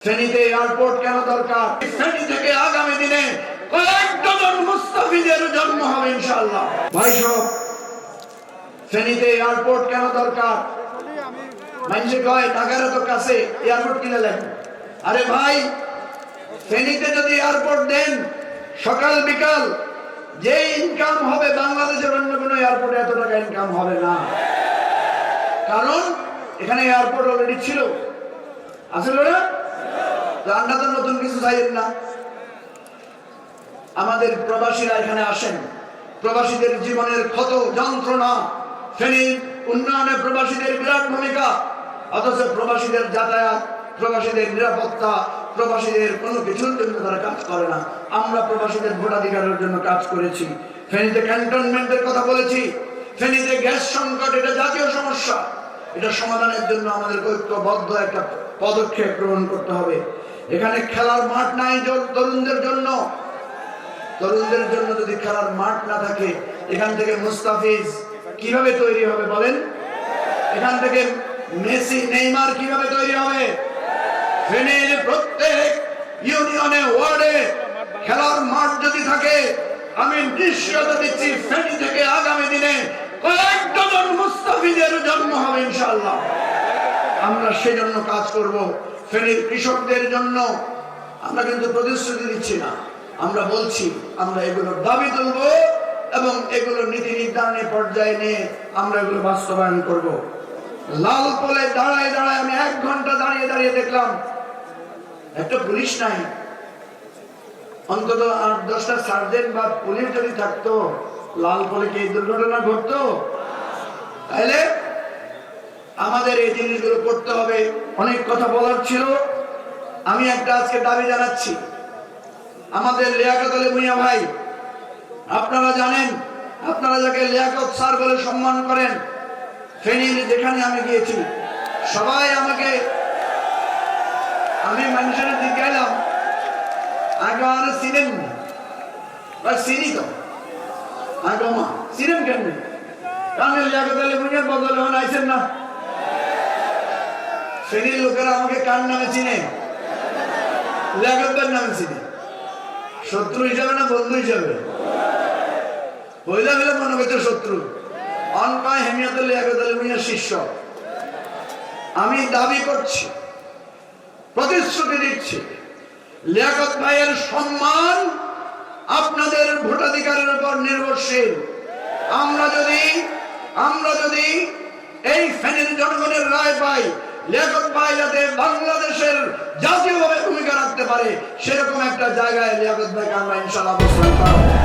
ফেনীতে এয়ারপোর্ট কেন দরকার? ফেনী থেকে আগামী দিনে কয়েক ডজন মুস্তাফিজের জন্ম হবে ইনশাআল্লাহ। ভাই সব, ফেনীতে এয়ারপোর্ট কেন দরকার? মানুষ কয় ঢাকার তো কাছে এয়ারপোর্ট কিনে লাগবে। আরে ভাই, ফেনীতে যদি এয়ারপোর্ট দেন, সকাল বিকাল যে ইনকাম হবে বাংলাদেশের অন্য কোনো এয়ারপোর্টে এত টাকা ইনকাম হবে না। কারণ এখানে এয়ারপোর্ট অলরেডি ছিল, আসলে না রান্না তো নতুন কিছু চাইেন না। আমাদের প্রবাসীরা এখানে আসেন, প্রবাসীদের জীবনের ক্ষত যন্ত্রণা, ফেনীর উন্নয়নে প্রবাসীদের বিরাট ভূমিকা, অথচ প্রবাসীদের যাতায়াত, প্রবাসীদের নিরাপত্তা, প্রবাসীদের কোনো কিছুর জন্য তারা কাজ করে না। আমরা প্রবাসীদের ভোটাধিকারের জন্য কাজ করেছি। ফেনীতে ক্যান্টনমেন্টের কথা বলেছি। ফেনীতে গ্যাস সংকট, এটা জাতীয় সমস্যা, এটা সমাধানের জন্য আমাদের ঐক্যবদ্ধ একটা পদক্ষেপ গ্রহণ করতে হবে। এখানে খেলার মাঠ নাই তরুণদের জন্য। তরুণদের জন্য যদি খেলার মাঠ না থাকে, এখান থেকে মুস্তাফিজ কিভাবে তৈরি হবে বলেন? এখান থেকে মেসি, নেইমার কিভাবে তৈরি হবে? ফেনীর প্রত্যেক ইউনিয়নে, ওয়ার্ডে খেলার মাঠ যদি থাকে, আমি নিশ্চয়তা দিচ্ছি ফেনী থেকে আগামী দিনে কয়েক ডজন মুস্তাফিজের জন্ম হবে ইনশাআল্লাহ। আমরা সেজন্য কাজ করব। ফেনীর কৃষকদের জন্য আমরা কিন্তু প্রতিশ্রুতি দিচ্ছি না, আমরা বলছি আমরা এগুলোর দাবি তুলব এবং এগুলো নীতি নির্ধারণের পর্যায়ে নিয়ে আমরা এগুলো বাস্তবায়ন করব। লাল পোলে দাঁড়ায় দাঁড়ায় আমি 1 ঘন্টা দাঁড়িয়ে দাঁড়িয়ে দেখলাম একটা পুলিশ নাই। অন্তত 8-10টা সার্জেন্ট বা পুলিশ যদি থাকতো, লাল পোলে কি এই দুর্ঘটনা ঘটতো? তাহলে আমাদের এই জিনিসগুলো করতে হবে। অনেক কথা বলার ছিল, আমি একটা আজকে দাবি জানাচ্ছি। আমাদের লিয়াকত আলী ভূঁইয়া ভাই, আপনারা জানেন, আপনারা যাকে লিয়াকত স্যার বলে সম্মান করেন, ফেনীর যেখানে আমি গিয়েছি সবাই আমাকে, আমি মানুষের দিকে এলাম, আগে আর চিনেন না, চিনি তো আগে মা চিনেন কেন? কারণ লিয়াকত আলী ভূঁইয়ার বদলে হন আইছেন না। ফেনীর লোকেরা আমাকে কার নামে চিনে? লিয়াকত ভাইয়ের নামে চিনে। শত্রু হিসাবে না বন্ধু হিসাবে? পয়লা বেলা মনে হইতো শত্রু, অনকায় হেমিয়াতুল লিয়াকত আলী ভূঁইয়ার শিষ্য। আমি দাবি করছি, প্রতিশ্রুতি দিচ্ছি, লিয়াকত ভাইয়ের সম্মান আপনাদের ভোটাধিকারের উপর নির্ভরশীল। আমরা যদি এই ফেনীর জনগণের রায় পাই, লিয়াকত ভাই যাতে বাংলাদেশের জাতীয়ভাবে ভূমিকা রাখতে পারে, সেরকম একটা জায়গায় লিয়াকত ভাইকে আমরা ইনশাআল্লাহ অবস্থান করব।